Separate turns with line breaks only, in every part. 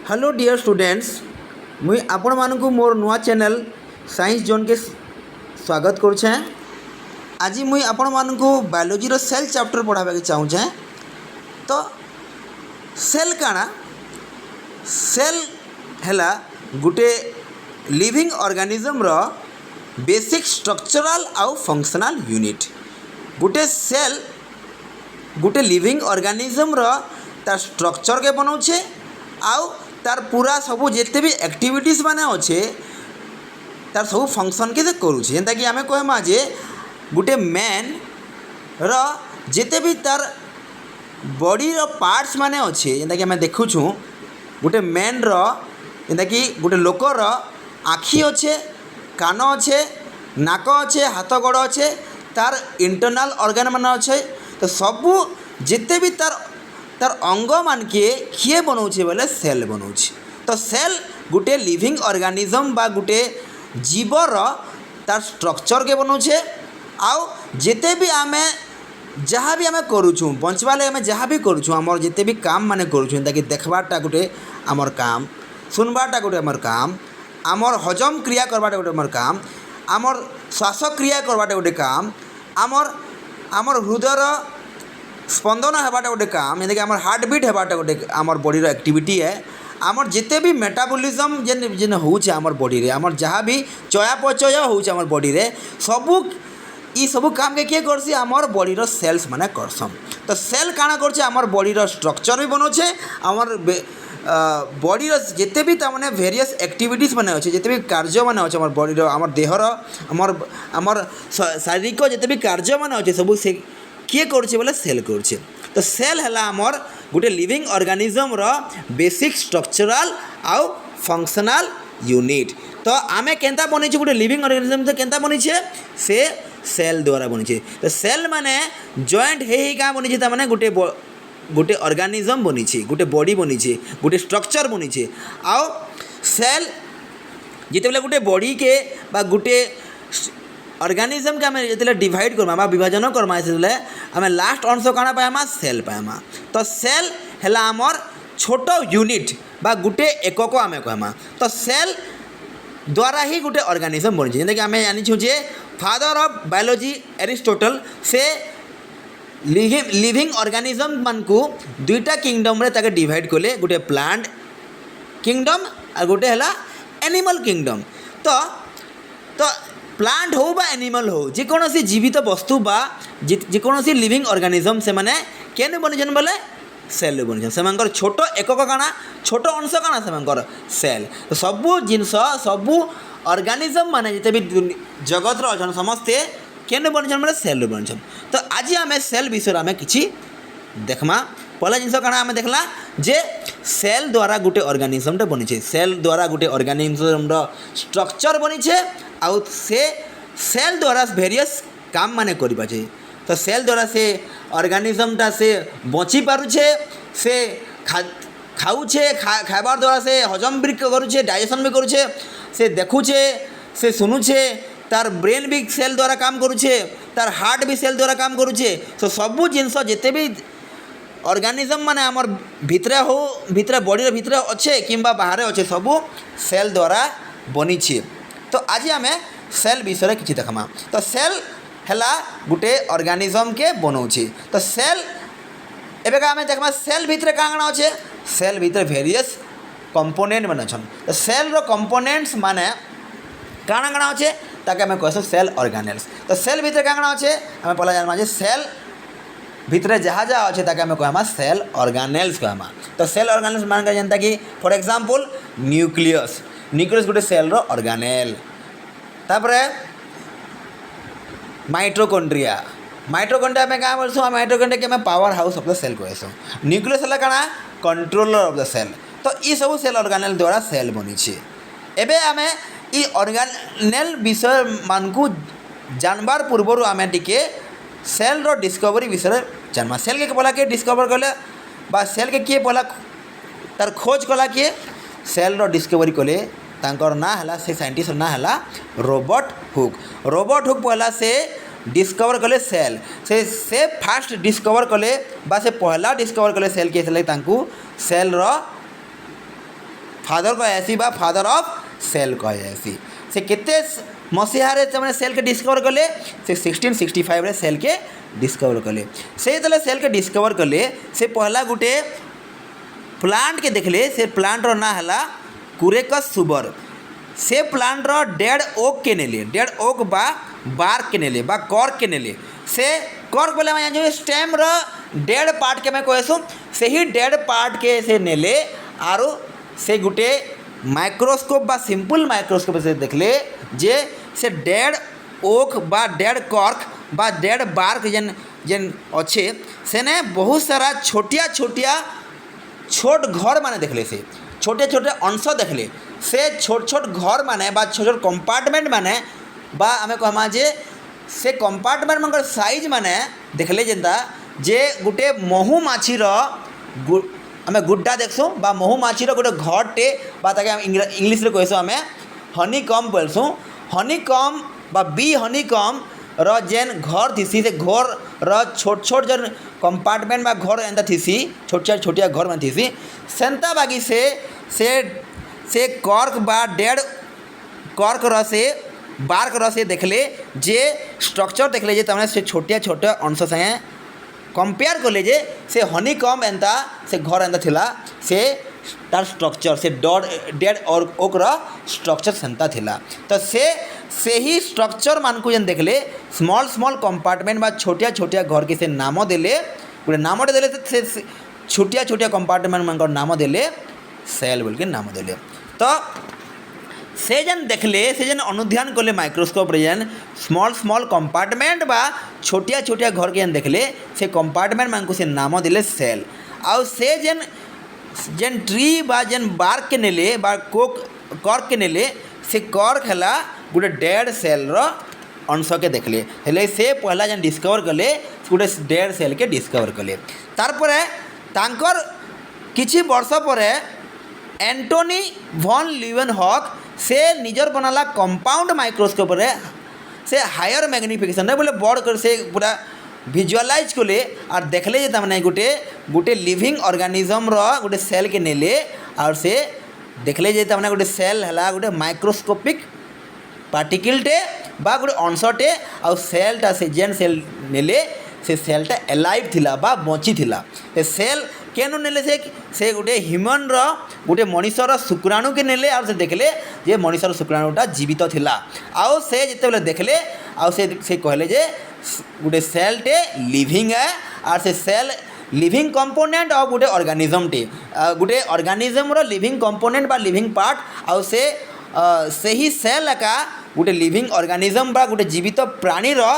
Hello dear students, मुई आपण मानकु मोर नुआ चैनल साइंस जोन के स्वागत करुछे। आज मुई आपण मानकु बायोलॉजी रो सेल चैप्टर पढ़ाबे के चाहूछे। तो सेल काना, सेल हैला गुटे लिविंग ऑर्गेनिज्म रो बेसिक स्ट्रक्चरल आउ फंक्शनल यूनिट। गुटे सेल गुटे लिविंग ऑर्गेनिज्म रो तार स्ट्रक्चर के बनाउछे आउ तार पूरा सबू जिते भी एक्टिविटीज माने अच्छे तार सब फंक्शन के करुचे। जेनता कि आमे कहमा जे गुटे मैन रो जिते भी तार बॉडी रो पार्ट्स माने अच्छे, जेनता कि आमे देखुछु गुटे मैन रो जेनता कि गुटे लोक रो आखि अच्छे, कान अच्छे, नाक अच्छे, हाथ गोड़ अच्छे, तार इंटरनल ऑर्गन माने अच्छे। तो सबू जिते भी तार तार अंग मान के किए बनाऊे बोले सेल बनाऊे। तो सेल गुटे लिविंग ऑर्गेनिज्म बा गुटे जीवर तार स्ट्रक्चर के बनाऊे। आउ जिते भी आमे जहाँ भी आमे करूँ बंचवा लगे आमे जहाँ भी करूँ आमर जिते भी काम माने करूँ, ताकि देखबाटा गुटे आमर काम, सुनबाटा गुटे आमर काम, आमर हजम क्रिया करवाटा गुटे आमर काम, आमर श्वासक्रिया करवाटा गुटे काम, आमर आमर हृदयर स्पंदन हेबाटा गोटे काम, जैसे कि आमर हार्ट बीट हेबाटा गोटे आमर बॉडी एक्टिविटी है। आमर जिते भी मेटाबॉलिज्म जेन जेन होउछे आमर बॉडी रे, आमर जहाँ भी चयापचय होउछे आमर बॉडी रे, सबू ई सबू काम के किए करसी आमर बॉडी रो सेल्स माने करसन। तो सेल काना करछे आमर बॉडी रो स्ट्रक्चर भी बनोछे, आमर बॉडी रो जिते भी तामाने वेरियस एक्टिविटीज माने अच्छे, जिते भी कार्य माने अच्छे आमर बॉडी रो, आमर देहर आमर आमर शारीरिक जिते भी कार्य माने अच्छे सबू से किए करछे बोले सेल करछे। तो सेल हैला आमर गुटे लिविंग ऑर्गेनिज्म रो बेसिक स्ट्रक्चरल आउ फंक्शनल यूनिट। तो आमे केनता बनिछे गुटे लिविंग ऑर्गेनिज्म तो केनता बनिछे से सेल द्वारा बनिछे। तो सेल माने जॉइंट हे का बनिछे, ता माने गुटे गुटे ऑर्गेनिज्म बनिछे, गुटे बॉडी बनिछे, गुटे स्ट्रक्चर बनिछे। आउ सेल जिते गुटे बॉडी के बा गुटे ऑर्गेनिज्म के आमे जिते डिवाइड करमा बा विभाजन करमा से आमे लास्ट अंश काना पाएमा सेल पाएमा। तो सेल हैला आमर छोट यूनिट बा गुटे एकक आमे कहमा। तो सेल द्वारा ही गुटे ऑर्गेनिज्म बनी, जेनता कि आमे जानिछु जे फादर ऑफ बायोलॉजी एरिस्टोटल से लिविंग ऑर्गेनिज्म मान को दुईटा किंगडम रे ताके डिवाइड कले, गुटे प्लांट किंगडम और गुटे हैला एनिमल किंगडम। तो प्लांट हो बा एनिमल हो, जेकोसी जीवित वस्तु बा जेकोसी लिविंग ऑर्गेनिज्म से माने केन बनिछन बोले सेल बनिछन। सेमानकर छोट एकक काना, छोट अंश काना सेमानकर सेल। तो सबू जिनस सबू ऑर्गेनिज्म माने जिते भी जगत रो अछन समस्ते केन बनिछन बोले सेल बनिछन। तो आज आमे सेल विषय आमे किछि देखमा। पहला जिनस काना आमे देखला जे सेल द्वारा गुटे ऑर्गेनिज्म टे बनिछे, सेल द्वारा गुटे ऑर्गेनिज्म रो स्ट्रक्चर बनिछे, आउ से सेल द्वारा वेरियस काम माने करि पाछे। तो सेल द्वारा से ऑर्गेनिज्म से बची पारुछे, से खाऊछे, खाइबार द्वारा से हजम भी करुछे, डाइजेशन भी करुछे, से देखुछे, से सुनुछे, तार ब्रेन भी सेल द्वारा काम करुछे, तार हार्ट भी सेल द्वारा काम करुछे। तो सबू जिनस जिते भी ऑर्गेनिज्म माने आमर भितरे हो, भितरे बॉडी भितरे अच्छे किंबा बाहर अच्छे, सबू सेल द्वारा बनीछे। तो आज आमे सेल विषय किछि देखमा। तो सेल हैला गुटे ऑर्गेनिज्म के बनाउछे। तो सेल एबेका आमे देखमा सेल भितरे कांगणा अच्छे, सेल भितरे वेरियस कंपोनेंट माने छन। तो सेल रो कंपोनेंट्स माने काणा काणा अच्छे ताके आमे कहसो सेल ऑर्गेनेल्स। तो सेल भितरे कांगणा अच्छे आमे पहला जानमा जे सेल भितरे जहाँ जहाँ अच्छे ताके आमे कहमा सेल ऑर्गेनेल्स कहमा। तो सेल ऑर्गेनेल्स मान के जनता कि फॉर एग्जांपल न्यूक्लियस, न्यूक्लियस गुटे सेल रो ऑर्गेनेल। तापरे माइटोकॉन्ड्रिया, माइटोकॉन्ड्रिया में क्या बोलसो, माइटोकॉन्ड्रिया के मैं power house of the cell कहसो। न्यूक्लियस हला काना कंट्रोलर ऑफ द सेल। तो ई सब सेल ऑर्गेनेल द्वारा सेल बनी छे। एबे आमे ई ऑर्गेनेल विषय मानकु जानबार पूर्वरु आमे टिके सेल रो डिस्कवरी विषय जानमा। सेल के पहला के डिस्कवर कले बा सेल के किए पहला तार खोज कला किए, सेल रो डिस्कवरी कले तांकर ना हला, से साइंटिस्ट ना हला रॉबर्ट हुक। रॉबर्ट हुक पहला से डिस्कवर कले सेल, से फास्ट डिस्कवर कले बा से पहला डिस्कवर कले सेल के सेल तांकु सेल रो फादर कहसी बा फादर ऑफ सेल कहसी। से केते मसीहारे से सेल के डिस्कवर कले से 1665 रे सेल के डिस्कवर कले। से तले सेल के डिस्कवर कले से पहला गुटे प्लांट के देखले। से प्लांट रो ना हला कुरेकस सुबर। से प्लांट रो डेड ओक के नेले। डेड ओक बा बार्क के नेले बा कॉर्क के नेले। से कॉर्क बोले मैं जो स्टेम रो डेड पार्ट के मैं कहसु से ही डेड पार्ट के से नेले आरो से गुटे माइक्रोस्कोप बा सिंपल माइक्रोस्कोप से देखले जे से डेड ओक बा डेड कॉर्क बा डेड बार्क जेन जेन अच्छे से ने बहुत सारा छोटिया छोटिया छोट घर माने देखले। से छोटे छोटे अंश देखले। से छोट छोट घर माने बा छोट छोट कंपार्टमेंट माने बा आमे कहमा जे से कंपार्टमेंट मनकर साइज माने देखले जेंता जे गुटे महू माछी रो आमे गुड्डा देखसु बा महू माछी रो गुटे घरटे बा ताके इंग्लिश रे कहसु आमे हनीकॉम बोलसु। हनीकॉम बा बी हनीकॉम रो जेन घर थिसी से घर रो छोट छोट जन कंपार्टमेंट बा घर एंता थिसी छोट छोट छोटिया घर में थिसी सेंता बागी से कॉर्क बा डेड कॉर्क रो से बार्क रो से देखले जे स्ट्रक्चर देखले जे तमने से छोटिया छोटे अंश से कंपेयर करले जे से हनीकॉम एंता से घर एंता थिला से तार स्ट्रक्चर से डेड और ओक रो स्ट्रक्चर सेंता थिला। तो से ही स्ट्रक्चर मान को जेन देखले स्मॉल स्मॉल कंपार्टमेंट बा छोटिया छोटिया घर के से नाम देले गोटे नाम देले से छोटिया छोटिया कंपार्टमेंट मान नाम देले सेल बोल के नाम देले। तो से जेन देखले से जेन अनुध्यान कले माइक्रोस्कोप रे जेन स्मॉल स्मॉल कंपार्टमेंट बा छोटिया छोटिया घर के जेन देखले से कंपार्टमेंट मान को से नाम देले सेल। आउ से जेन ट्री बा जेन बार्क के नेले बा कॉर्क के नेले से कॉर्क हला गोटे डेड सेल रो अंश के देखले हेले से पहला जेन डिस्कवर कले गोटे डेड सेल के डिस्कवर कले। तारपरे तांकर किछि वर्ष परे एंटोनी वॉन लीवेनहॉक से निजर बनाला कंपाउंड माइक्रोस्कोप रे से हायर मैग्निफिकेशन रे बोले बड़ कर से पूरा विजुअलाइज कले और देखले जे तमने गोटे लिविंग ऑर्गेनिज्म रो गोटे सेल के नेले और से देखले जे तमने गोटे सेल हला गोटे माइक्रोस्कोपिक पार्टिकलटे बा गोटे अंशटे आ सेलटा से जेन सेल नेले से सेलटा एलाइव थिला बा बची थिला। ए सेल केन नेले से गोटे ह्यूमन रो गोटे मनुष्यर शुक्राणु के नेले और से देखले जे मनुष्यर शुक्राणुटा जीवित थिला। आउ से जिते देखले आउ से कहले जे गोटे सेलटे लिविंग है और से सेल लिविंग कंपोनेंट और गोटे ऑर्गेनिज्म टे गोटे ऑर्गेनिज्म रो लिविंग कंपोनेंट बा लिविंग पार्ट आउ से ही सेल एका गोटे लिविंग ऑर्गेनिज्म बा गोटे जीवित प्राणी रो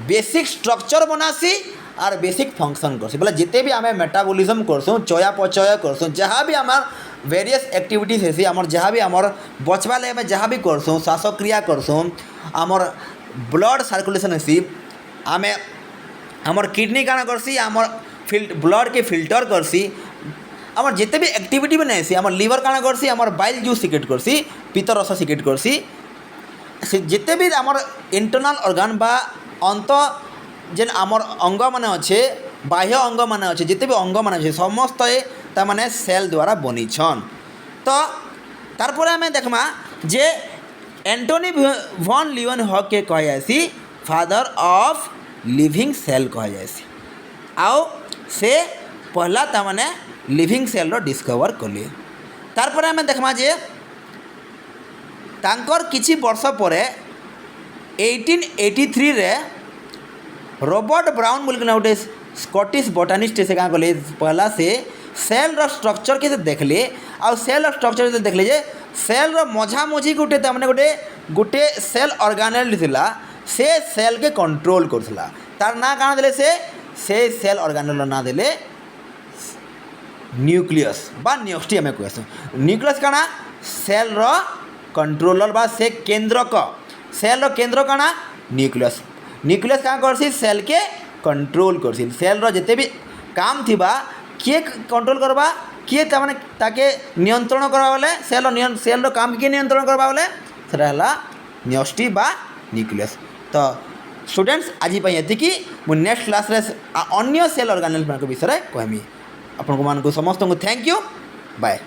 बेसिक स्ट्रक्चर बनासी और बेसिक फंक्शन करसी। बोले जिते भी आमे मेटाबॉलिज्म करसुँ चयापचय करसुँ जहाँ भी आमार वेरियस एक्टिविटीज हेसी आमर जहाँ भी आमर बचवा ले आमे जहाँ भी करसुँ श्वासक्रिया करसुँ आमर ब्लड सर्कुलेशन हेसी आमे आमर किडनी काना करसी आमर ब्लड के फिल्टर करसी आमर जिते भी एक्टिविटी भी नहीं आमर लिवर काना करसी आमर बाइल जूस सिक्रेट करसी पीत रस सिक्रेट करसी से जिते भी आमर इंटरनल ऑर्गन बा अंत जेन आमर अंग माने अच्छे बाह्य अंग माने अच्छे जिते भी अंग माने अच्छे समस्त तामाने सेल द्वारा बनी छन। तो तारपरे आमे देखमा जे एंटोनी वॉन लीवेनहॉक के कह जासी फादर ऑफ लिविंग सेल कह जासी। आओ से पहला तामाने लिविंग सेल रो डिस्कवर कले। तारपरे आमे देखमा जे तांकर किछि वर्ष परे 1883 रे रॉबर्ट ब्राउन बोल गोटे स्कॉटिश बोटानिस्ट से क्या कले पहला से सेल रो स्ट्रक्चर के देखले आ सेल रो स्ट्रक्चर से देखले जे सेल रो मझा मझी गोटे तमने गोटे सेल ऑर्गेनेल थिला से सेल के कंट्रोल करथिला तार ना काना देले से सेल ऑर्गेनेल ना देले न्यूक्लियस बा न्यूक्लियस हमें कहसु न्यूक्लियस काना सेल रो कंट्रोलर बा से केंद्रक सेल रो केंद्र काना न्यूक्लियस न्यूक्लियस क्या करसी सेल के कंट्रोल करसी सेल रो जिते भी काम थिबा किए कंट्रोल करबा किए तमाने ताके नियंत्रण करबा बोले सेल रो काम के नियंत्रण करबा बोले सेटा हला न्यूक्लियस बा न्यूक्लियस। तो स्टूडेंट्स आज ये मु नेक्स्ट क्लास रे अन्य सेल ऑर्गेनेल विषय कहमी आपन को समस्त थैंक यू बाय।